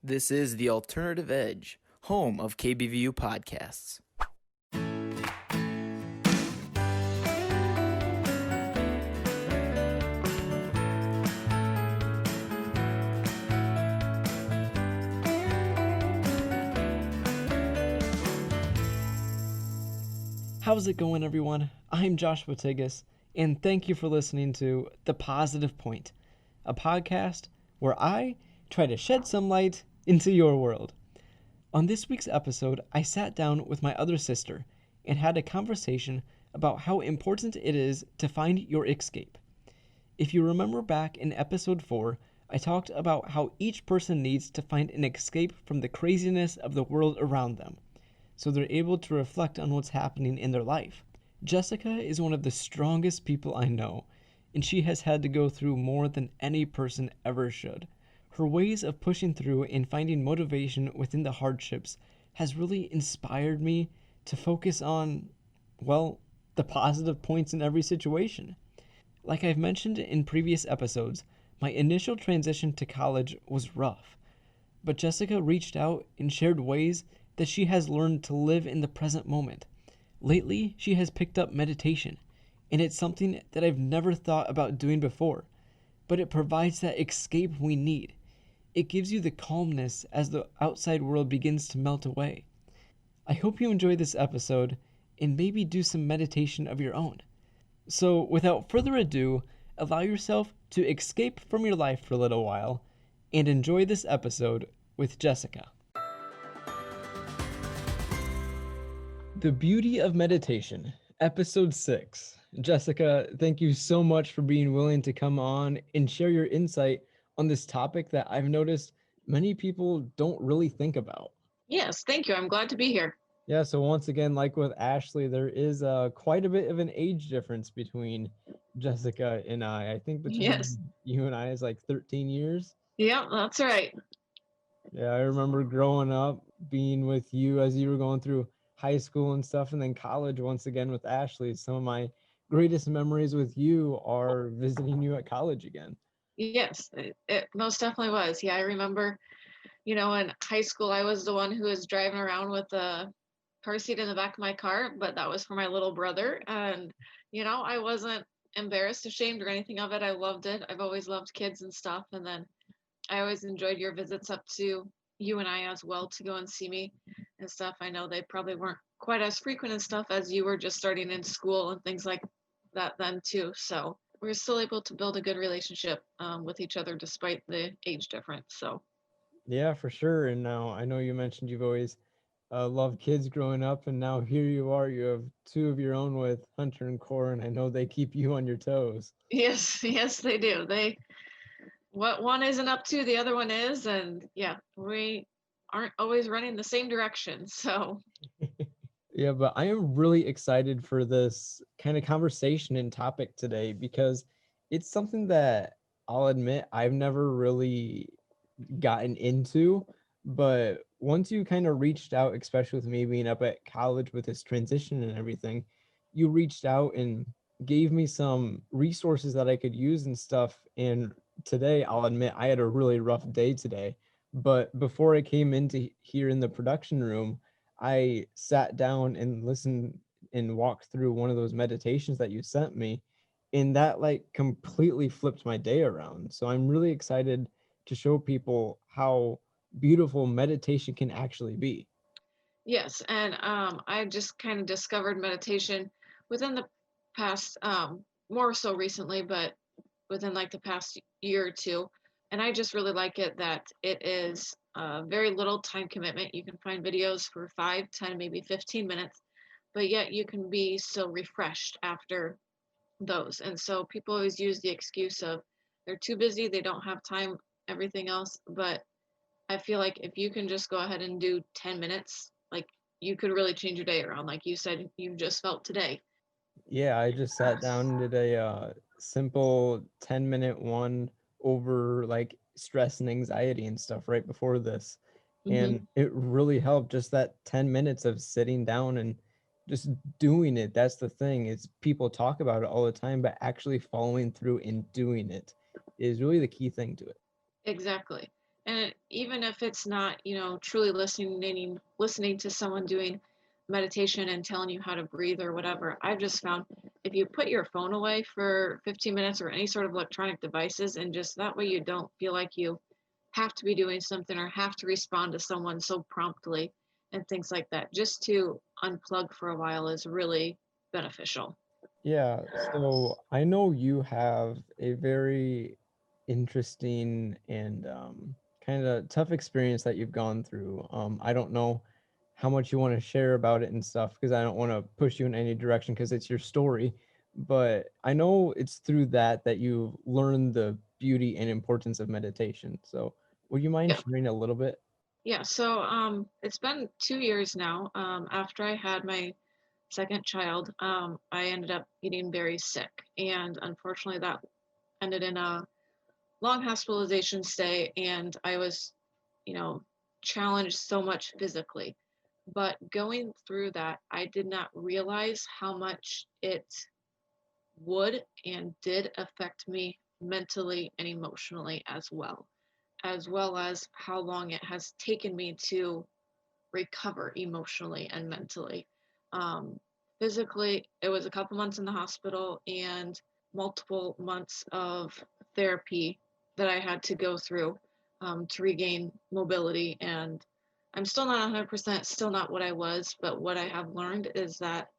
This is The Alternative Edge, home of KBVU podcasts. How's it going, everyone? I'm Joshua Tigas, and thank you for listening to The Positive Point, a podcast where I try to shed some light into your world. On this week's episode, I sat down with my other sister and had a conversation about how important it is to find your escape. If you remember back in episode 4, I talked about how each person needs to find an escape from the craziness of the world around them, so they're able to reflect on what's happening in their life. Jessica is one of the strongest people I know, and she has had to go through more than any person ever should. Her ways of pushing through and finding motivation within the hardships has really inspired me to focus on, well, the positive points in every situation. Like I've mentioned in previous episodes, my initial transition to college was rough, but Jessica reached out and shared ways that she has learned to live in the present moment. Lately, she has picked up meditation, and it's something that I've never thought about doing before, but it provides that escape we need. It gives you the calmness as the outside world begins to melt away. I hope you enjoy this episode and maybe do some meditation of your own. So, without further ado, allow yourself to escape from your life for a little while and enjoy this episode with Jessica. The Beauty of Meditation, Episode 6. Jessica, thank you so much for being willing to come on and share your insight on this topic that I've noticed many people don't really think about. Yes, thank you. I'm glad to be here. Yeah, so once again, like with Ashley, there is quite a bit of an age difference between Jessica and I. I think between Yes. you and I is like 13 years. Yeah, that's right. Yeah, I remember growing up being with you as you were going through high school and stuff, and then college once again with Ashley. Some of my greatest memories with you are visiting you at college again. Yes, it most definitely was. Yeah, I remember, in high school, I was the one who was driving around with the car seat in the back of my car, but that was for my little brother. And, I wasn't embarrassed, ashamed, or anything of it. I loved it. I've always loved kids and stuff. And then I always enjoyed your visits up to you and I as well to go and see me and stuff. I know they probably weren't quite as frequent and stuff as you were just starting in school and things like that then too. So we're still able to build a good relationship with each other despite the age difference. So Yeah, for sure. And now I know you mentioned you've always loved kids growing up, and now here you are. You have two of your own with Hunter and Core, and I know they keep you on your toes. yes, yes, they do. What one isn't up to, the other one is, and yeah, we aren't always running the same direction. So Yeah, but I am really excited for this kind of conversation and topic today because it's something that I'll admit I've never really gotten into. But once you kind of reached out, especially with me being up at college with this transition and everything, you reached out and gave me some resources that I could use and stuff. And today, I'll admit I had a really rough day today. But before I came into here in the production room, I sat down and listened and walked through one of those meditations that you sent me. And that like completely flipped my day around. So I'm really excited to show people how beautiful meditation can actually be. yes, and I just kind of discovered meditation within the past, more so recently, but within like the past year or two. And I just really like it that it is very little time commitment. You can find videos for 5, 10, maybe 15 minutes, but yet you can be so refreshed after those. And so people always use the excuse of they're too busy, they don't have time, everything else. But I feel like if you can just go ahead and do 10 minutes, like you could really change your day around, like you said, you just felt today. Yeah, I just sat down and did a simple 10-minute one over like stress and anxiety and stuff right before this. Hmm. And it really helped, just that 10 minutes of sitting down and just doing it. That's the thing. It's people talk about it all the time, but actually following through and doing it is really the key thing to it. Exactly. And even if it's not, truly listening to someone doing meditation and telling you how to breathe or whatever, I've just found if you put your phone away for 15 minutes or any sort of electronic devices, and just that way you don't feel like you have to be doing something or have to respond to someone so promptly and things like that. Just to unplug for a while is really beneficial. Yeah, so I know you have a very interesting and kind of tough experience that you've gone through. I don't know how much you want to share about it and stuff because I don't want to push you in any direction because it's your story. But I know it's through that you learned the beauty and importance of meditation. So would you mind Yeah. sharing a little bit? Yeah. So it's been 2 years now. After I had my second child, I ended up getting very sick. And unfortunately, that ended in a long hospitalization stay. And I was, you know, challenged so much physically. But going through that, I did not realize how much it would and did affect me mentally and emotionally as well as how long it has taken me to recover emotionally and mentally. Um, Physically, it was a couple months in the hospital and multiple months of therapy that I had to go through to regain mobility. And I'm still not 100%, still not what I was, but what I have learned is that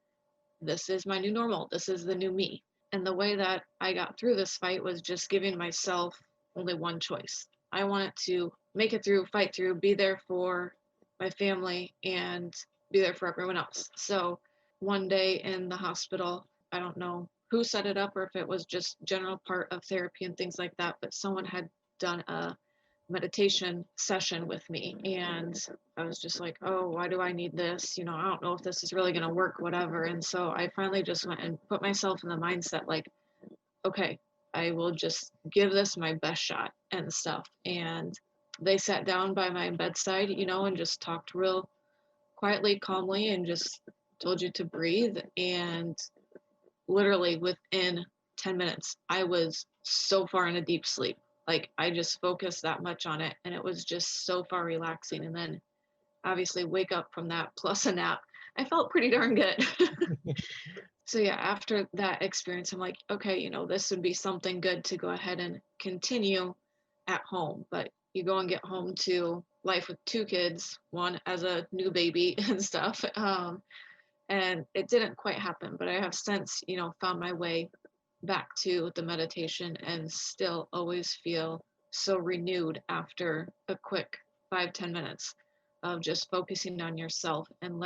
this is my new normal. This is the new me. And the way that I got through this fight was just giving myself only one choice. I wanted to make it through, fight through, be there for my family, and be there for everyone else. So one day in the hospital, I don't know who set it up or if it was just general part of therapy and things like that, but someone had done a meditation session with me, and I was just like, oh, why do I need this? I don't know if this is really going to work, whatever. And so I finally just went and put myself in the mindset like, okay, I will just give this my best shot and stuff. And they sat down by my bedside, and just talked real quietly, calmly, and just told you to breathe. And literally within 10 minutes, I was so far in a deep sleep. Like I just focused that much on it, and it was just so far relaxing. And then obviously wake up from that plus a nap. I felt pretty darn good. So yeah, after that experience, I'm like, okay, this would be something good to go ahead and continue at home. But you go and get home to life with two kids, one as a new baby and stuff. And it didn't quite happen, but I have since, found my way back to the meditation and still always feel so renewed after a quick 5-10 minutes of just focusing on yourself and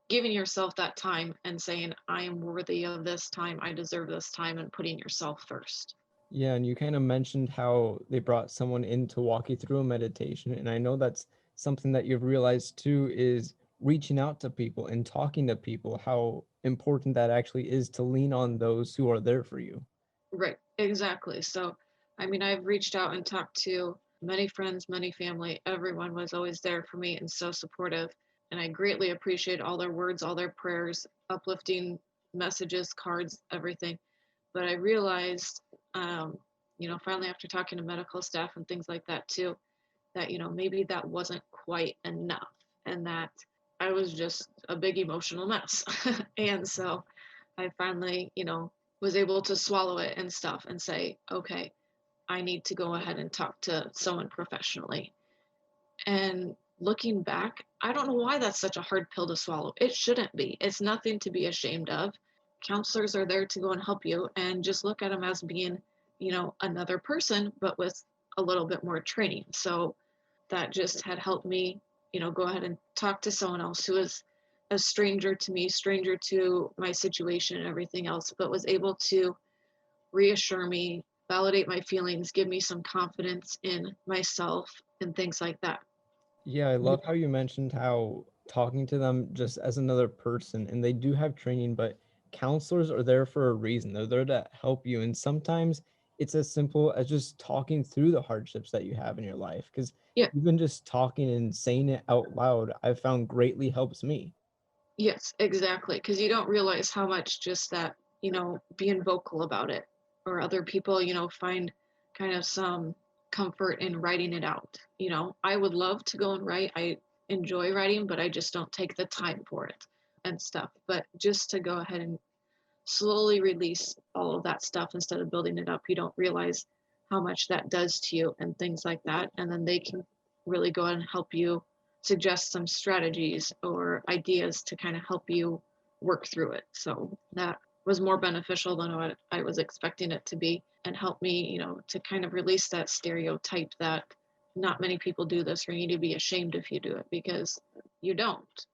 giving yourself that time and saying, I am worthy of this time, I deserve this time, and putting yourself first. Yeah, and you kind of mentioned how they brought someone in to walk you through a meditation. And I know that's something that you've realized too is reaching out to people and talking to people, how important that actually is to lean on those who are there for you. Right, exactly. So I mean, I've reached out and talked to many friends, many family. Everyone was always there for me and so supportive, and I greatly appreciate all their words, all their prayers, uplifting messages, cards, everything. But I realized, finally after talking to medical staff and things like that too, that, maybe that wasn't quite enough, and that I was just a big emotional mess. And so I finally, was able to swallow it and stuff and say, okay, I need to go ahead and talk to someone professionally. And looking back, I don't know why that's such a hard pill to swallow. It shouldn't be. It's nothing to be ashamed of. Counselors are there to go and help you, and just look at them as being, another person, but with a little bit more training. So that just had helped me, go ahead and talk to someone else who is a stranger to me, stranger to my situation and everything else, but was able to reassure me, validate my feelings, give me some confidence in myself and things like that. Yeah, I love how you mentioned how talking to them just as another person, and they do have training, but counselors are there for a reason. They're there to help you. And sometimes it's as simple as just talking through the hardships that you have in your life. Because Yeah, even just talking and saying it out loud, I've found greatly helps me. yes, exactly. Because you don't realize how much just that, being vocal about it, or other people, find kind of some comfort in writing it out. I would love to go and write. I enjoy writing, but I just don't take the time for it and stuff. But just to go ahead and slowly release all of that stuff instead of building it up, you don't realize how much that does to you and things like that. And then they can really go and help you suggest some strategies or ideas to kind of help you work through it. So that was more beneficial than what I was expecting it to be, and helped me, to kind of release that stereotype that not many people do this, or you need to be ashamed if you do it, because you don't.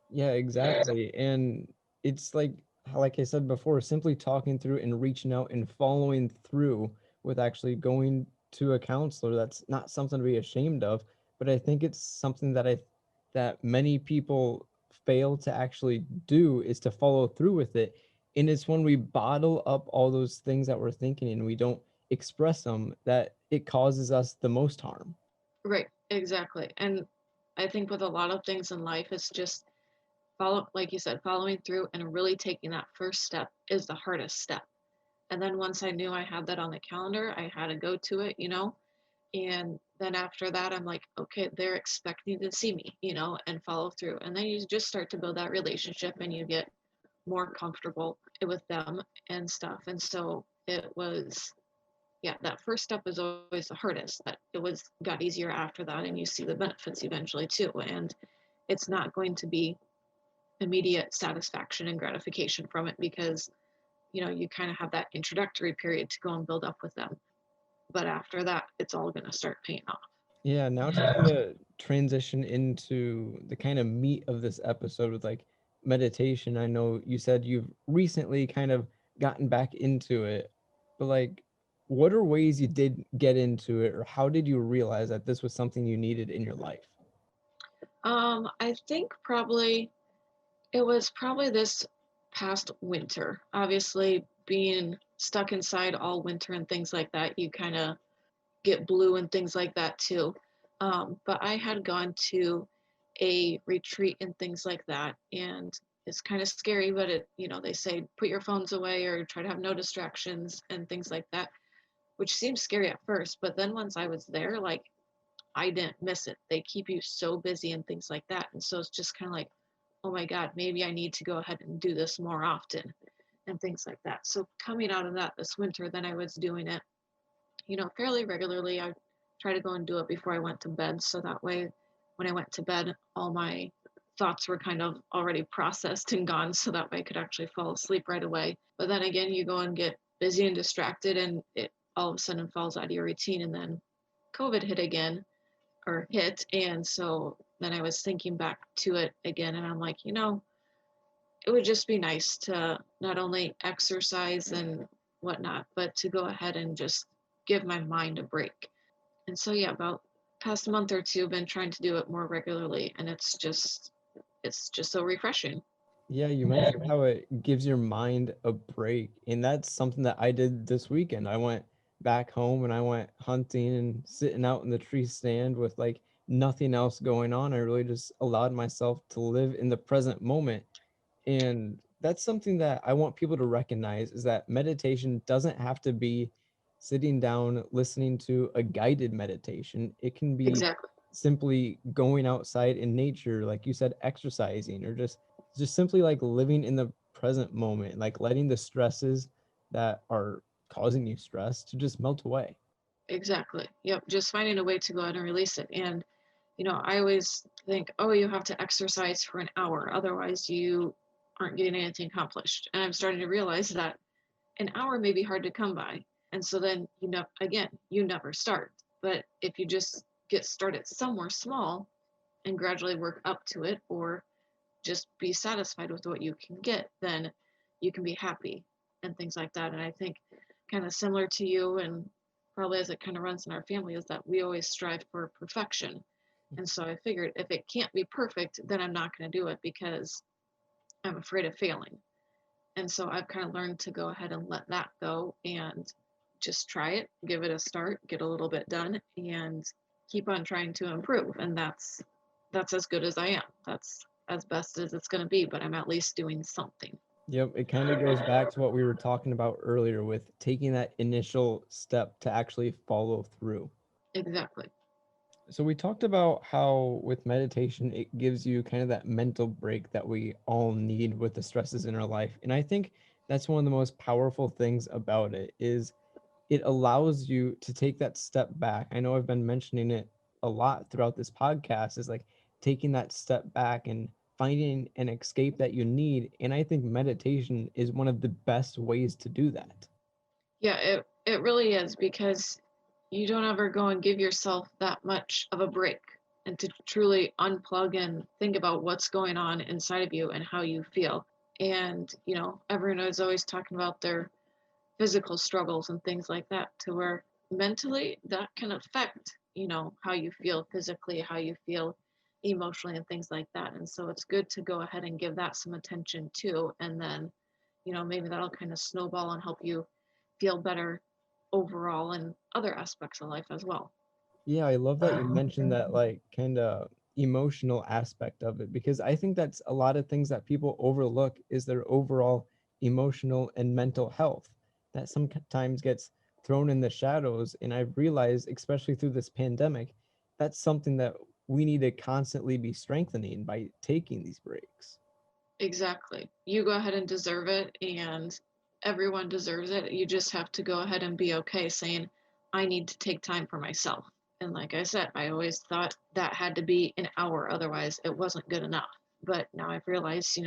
Yeah, exactly. And it's like I said before, simply talking through and reaching out and following through with actually going to a counselor. That's not something to be ashamed of, but I think it's something that many people fail to actually do, is to follow through with it. And it's when we bottle up all those things that we're thinking and we don't express them, that it causes us the most harm. Right, exactly. And I think with a lot of things in life, it's just like you said, following through and really taking that first step is the hardest step. And then once I knew I had that on the calendar, I had to go to it. And then after that, I'm like, okay, they're expecting to see me, and follow through. And then you just start to build that relationship and you get more comfortable with them and stuff. And so it was, yeah, that first step is always the hardest. That it was got easier after that, and you see the benefits eventually too. And it's not going to be immediate satisfaction and gratification from it, because you kind of have that introductory period to go and build up with them, but after that it's all going to start paying off. Yeah, now to kind of transition into the kind of meat of this episode with like meditation. I know you said you've recently kind of gotten back into it, but like, what are ways you did get into it, or how did you realize that this was something you needed in your life? I think probably it was probably this past winter. Obviously, being stuck inside all winter and things like that, you kind of get blue and things like that too. But I had gone to a retreat and things like that, and it's kind of scary, but they say put your phones away or try to have no distractions and things like that, which seems scary at first. But then once I was there, like, I didn't miss it. They keep you so busy and things like that. And so it's just kind of like, oh my God, maybe I need to go ahead and do this more often and things like that. So coming out of that this winter, then I was doing it, fairly regularly. I try to go and do it before I went to bed. So that way, when I went to bed, all my thoughts were kind of already processed and gone. So that way I could actually fall asleep right away. But then again, you go and get busy and distracted, and it all of a sudden falls out of your routine. And then COVID hit again, or hit. And so then I was thinking back to it again, and I'm like, it would just be nice to not only exercise and whatnot, but to go ahead and just give my mind a break. And so, yeah, about past month or two, I've been trying to do it more regularly, and it's just so refreshing. Yeah, you mentioned how it gives your mind a break, and that's something that I did this weekend. I went back home and I went hunting and sitting out in the tree stand with like nothing else going on. I really just allowed myself to live in the present moment. And that's something that I want people to recognize, is that meditation doesn't have to be sitting down listening to a guided meditation. It can be Exactly. simply going outside in nature, like you said, exercising, or just simply like living in the present moment, like letting the stresses that are causing you stress to just melt away. Exactly. Yep. Just finding a way to go out and release it. And, I always think, oh, you have to exercise for an hour. Otherwise, you aren't getting anything accomplished. And I'm starting to realize that an hour may be hard to come by. And so then, again, you never start. But if you just get started somewhere small and gradually work up to it, or just be satisfied with what you can get, then you can be happy and things like that. And I think kind of similar to you, and probably as it kind of runs in our family, is that we always strive for perfection. And so I figured if it can't be perfect, then I'm not going to do it, because I'm afraid of failing. And so I've kind of learned to go ahead and let that go and just try it, give it a start, get a little bit done, and keep on trying to improve. And that's as good as I am. That's as best as it's going to be, but I'm at least doing something. Yep, it kind of goes back to what we were talking about earlier with taking that initial step to actually follow through. Exactly. So we talked about how with meditation it gives you kind of that mental break that we all need with the stresses in our life. And I think that's one of the most powerful things about it is it allows you to take that step back. I know I've been mentioning it a lot throughout this podcast is like taking that step back and finding an escape that you need. And I think meditation is one of the best ways to do that. Yeah, it really is because you don't ever go and give yourself that much of a break and to truly unplug and think about what's going on inside of you and how you feel. And, everyone is always talking about their physical struggles and things like that to where mentally that can affect, how you feel physically, how you feel emotionally and things like that. And so it's good to go ahead and give that some attention too. And then, maybe that'll kind of snowball and help you feel better overall in other aspects of life as well. Yeah, I love that you mentioned that like kind of emotional aspect of it because I think that's a lot of things that people overlook is their overall emotional and mental health that sometimes gets thrown in the shadows. And I've realized, especially through this pandemic, that's something that we need to constantly be strengthening by taking these breaks. Exactly. You go ahead and deserve it, and everyone deserves it. You just have to go ahead and be okay saying, I need to take time for myself. And like I said, I always thought that had to be an hour, otherwise, it wasn't good enough. But now I've realized, if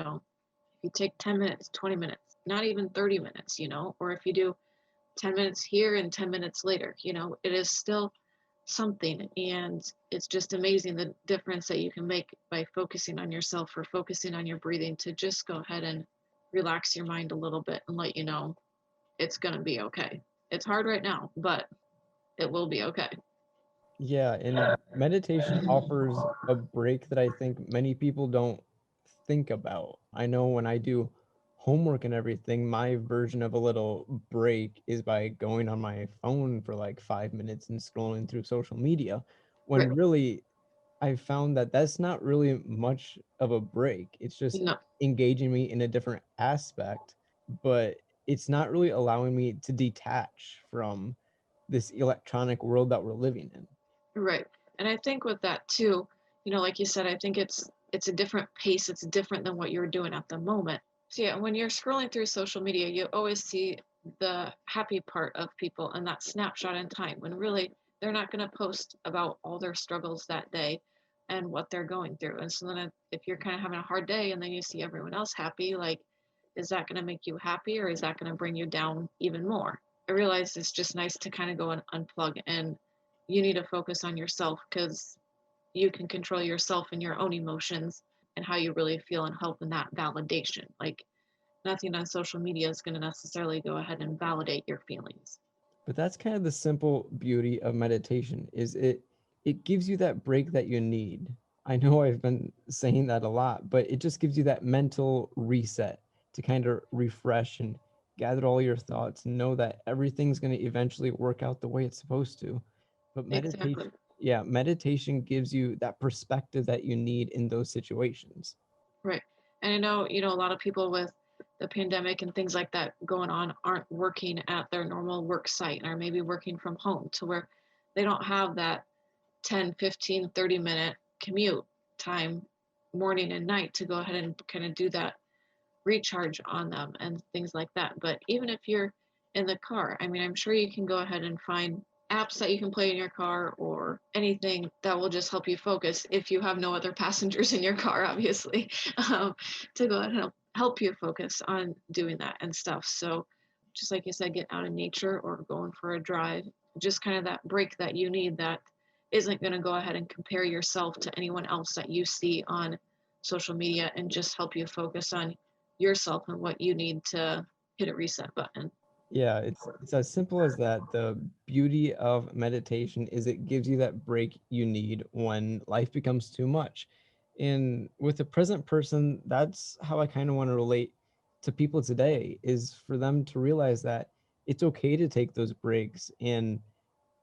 you take 10 minutes, 20 minutes, not even 30 minutes, or if you do 10 minutes here and 10 minutes later, it is still something. And it's just amazing the difference that you can make by focusing on yourself or focusing on your breathing to just go ahead and relax your mind a little bit and let you know it's going to be okay. It's hard right now, but it will be okay. Yeah, and meditation offers a break that I think many people don't think about. I know when I do homework and everything, my version of a little break is by going on my phone for like 5 minutes and scrolling through social media, Right. when really I found that that's not really much of a break. It's just No. engaging me in a different aspect, but it's not really allowing me to detach from this electronic world that we're living in. Right. And I think with that too, like you said, I think it's a different pace. It's different than what you're doing at the moment. So yeah, when you're scrolling through social media, you always see the happy part of people and that snapshot in time when really they're not going to post about all their struggles that day and what they're going through. And so then if you're kind of having a hard day and then you see everyone else happy, like, is that going to make you happy or is that going to bring you down even more? I realize it's just nice to kind of go and unplug, and you need to focus on yourself because you can control yourself and your own emotions and how you really feel and help in that validation. Like nothing on social media is going to necessarily go ahead and validate your feelings. But that's kind of the simple beauty of meditation is it gives you that break that you need. I know I've been saying that a lot, but it just gives you that mental reset to kind of refresh and gather all your thoughts and know that everything's going to eventually work out the way it's supposed to. But Exactly. meditation, yeah, meditation gives you that perspective that you need in those situations. Right. And I know, a lot of people with the pandemic and things like that going on aren't working at their normal work site and are maybe working from home to where they don't have that 10, 15, 30-minute commute time morning and night to go ahead and kind of do that recharge on them and things like that. But even if you're in the car, I mean, I'm sure you can go ahead and find apps that you can play in your car or anything that will just help you focus if you have no other passengers in your car, obviously, um, to go ahead and help you focus on doing that and stuff. So, just like you said, get out in nature or going for a drive, just kind of that break that you need that isn't going to go ahead and compare yourself to anyone else that you see on social media and just help you focus on yourself and what you need to hit a reset button. Yeah, it's as simple as that. The beauty of meditation is it gives you that break you need when life becomes too much. And with the present person, that's how I kind of want to relate to people today is for them to realize that it's okay to take those breaks and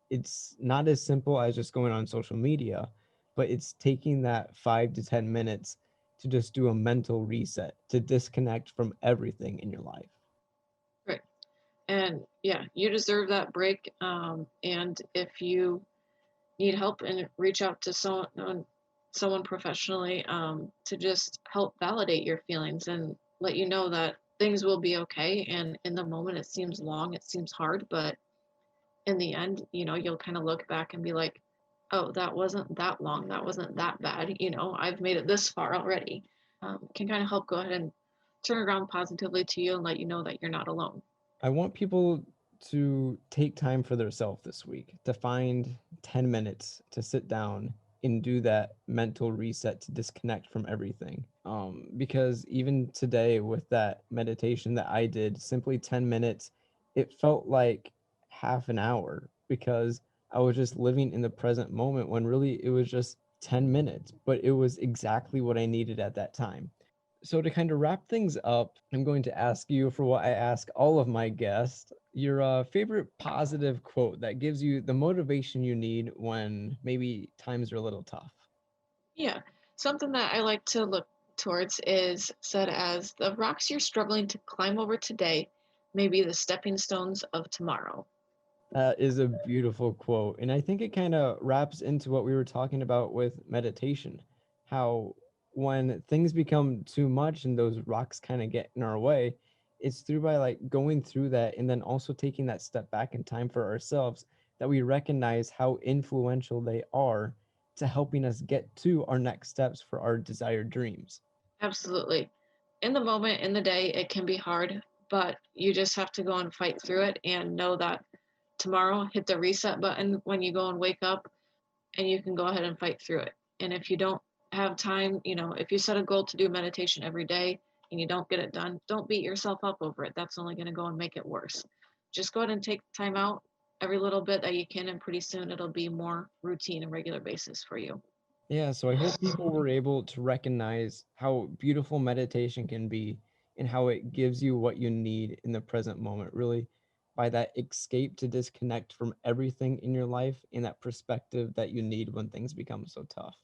it's not as simple as just going on social media, but it's taking that 5 to 10 minutes to just do a mental reset, to disconnect from everything in your life. Right. And yeah, you deserve that break. And if you need help, and reach out to someone professionally, to just help validate your feelings and let you know that things will be okay. And in the moment, it seems long, it seems hard, but in the end, you'll kind of look back and be like, oh, that wasn't that long, that wasn't that bad. I've made it this far already. Can kind of help go ahead and turn around positively to you and let you know that you're not alone. I want people to take time for themselves this week, to find 10 minutes to sit down and do that mental reset to disconnect from everything. Because even today, with that meditation that I did, simply 10 minutes, it felt like half an hour because I was just living in the present moment when really it was just 10 minutes, but it was exactly what I needed at that time. So to kind of wrap things up, I'm going to ask you for what I ask all of my guests, your favorite positive quote that gives you the motivation you need when maybe times are a little tough. Yeah. Something that I like to look towards is said as the rocks you're struggling to climb over today may be the stepping stones of tomorrow. That is a beautiful quote. And I think it kind of wraps into what we were talking about with meditation. How when things become too much and those rocks kind of get in our way, it's through by like going through that and then also taking that step back in time for ourselves that we recognize how influential they are to helping us get to our next steps for our desired dreams. Absolutely. In the moment, in the day, it can be hard, but you just have to go and fight through it and know that tomorrow, hit the reset button when you go and wake up, and you can go ahead and fight through it. And if you don't have time, if you set a goal to do meditation every day and you don't get it done, don't beat yourself up over it. That's only going to go and make it worse. Just go ahead and take time out every little bit that you can, and pretty soon it'll be more routine and regular basis for you. Yeah, so I hope people were able to recognize how beautiful meditation can be and how it gives you what you need in the present moment, really, by that escape to disconnect from everything in your life and that perspective that you need when things become so tough.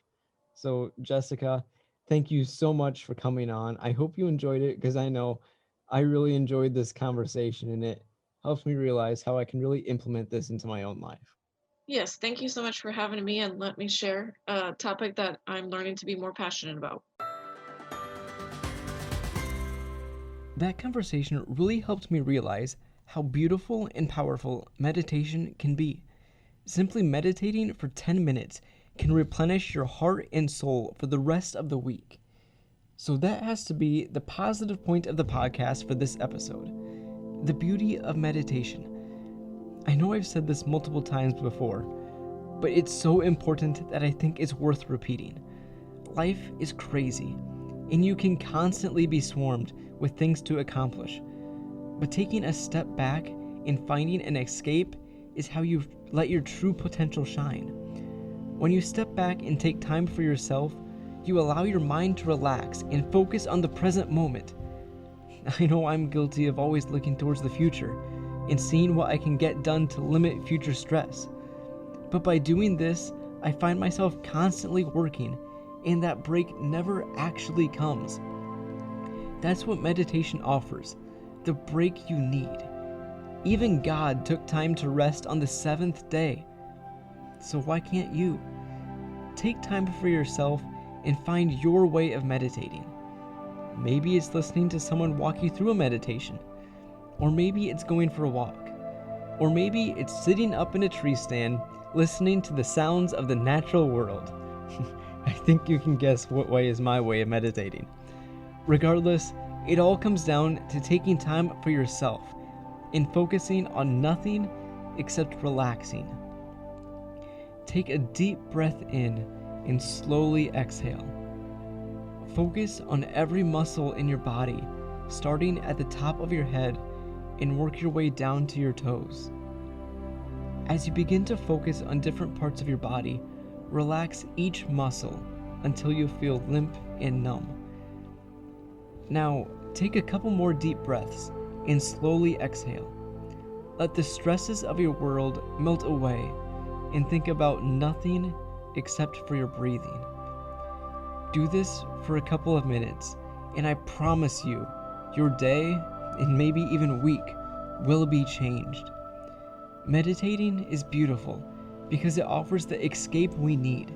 So, Jessica, thank you so much for coming on. I hope you enjoyed it because I know I really enjoyed this conversation and it helps me realize how I can really implement this into my own life. Yes, thank you so much for having me and let me share a topic that I'm learning to be more passionate about. That conversation really helped me realize how beautiful and powerful meditation can be. Simply meditating for 10 minutes can replenish your heart and soul for the rest of the week. So that has to be the positive point of the podcast for this episode. The beauty of meditation. I know I've said this multiple times before, but it's so important that I think it's worth repeating. Life is crazy, and you can constantly be swarmed with things to accomplish. But taking a step back and finding an escape is how you let your true potential shine. When you step back and take time for yourself, you allow your mind to relax and focus on the present moment. I know I'm guilty of always looking towards the future and seeing what I can get done to limit future stress. But by doing this, I find myself constantly working, and that break never actually comes. That's what meditation offers, the break you need. Even God took time to rest on the seventh day. So why can't you? Take time for yourself and find your way of meditating. Maybe it's listening to someone walk you through a meditation. Or maybe it's going for a walk. Or maybe it's sitting up in a tree stand listening to the sounds of the natural world. I think you can guess what way is my way of meditating. Regardless, it all comes down to taking time for yourself and focusing on nothing except relaxing. Take a deep breath in and slowly exhale. Focus on every muscle in your body, starting at the top of your head and work your way down to your toes. As you begin to focus on different parts of your body, relax each muscle until you feel limp and numb. Now, take a couple more deep breaths and slowly exhale. Let the stresses of your world melt away and think about nothing except for your breathing. Do this for a couple of minutes, and I promise you, your day, and maybe even week, will be changed. Meditating is beautiful, because it offers the escape we need.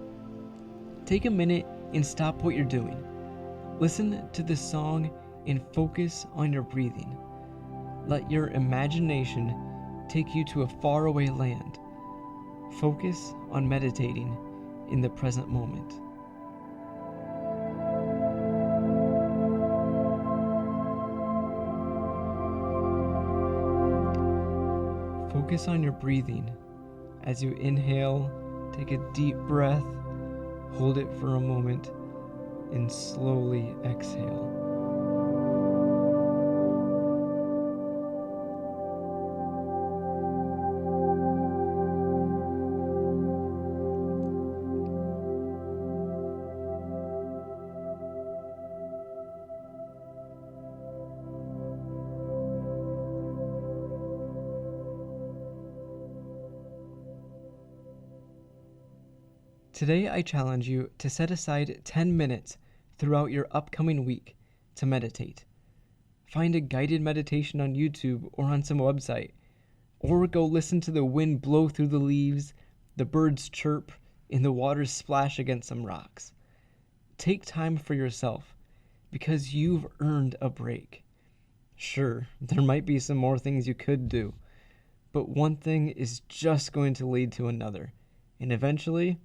Take a minute and stop what you're doing. Listen to the song and focus on your breathing. Let your imagination take you to a faraway land. Focus on meditating in the present moment. Focus on your breathing. As you inhale, take a deep breath, hold it for a moment, and slowly exhale. Today, I challenge you to set aside 10 minutes throughout your upcoming week to meditate. Find a guided meditation on YouTube or on some website, or go listen to the wind blow through the leaves, the birds chirp, and the water splash against some rocks. Take time for yourself, because you've earned a break. Sure, there might be some more things you could do, but one thing is just going to lead to another, and eventually,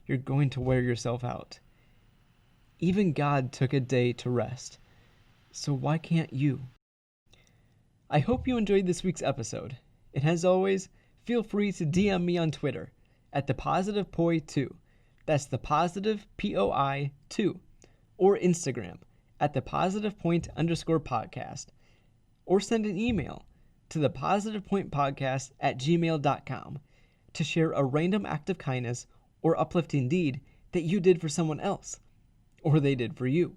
you're going to wear yourself out. Even God took a day to rest, so why can't you? I hope you enjoyed this week's episode, and as always, feel free to DM me on Twitter at thepositivepoi2. That's thepositive POI 2, or Instagram at thepositivepoint_podcast, or send an email to thepositivepointpodcast@gmail.com to share a random act of kindness or uplifting deed that you did for someone else, or they did for you.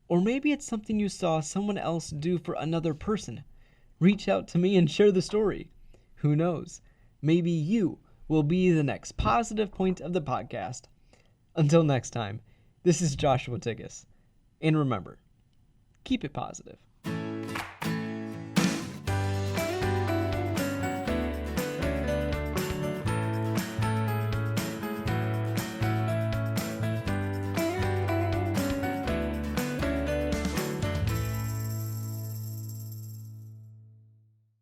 Or maybe it's something you saw someone else do for another person. Reach out to me and share the story. Who knows? Maybe you will be the next positive point of the podcast. Until next time, this is Joshua Tigas. And remember, keep it positive.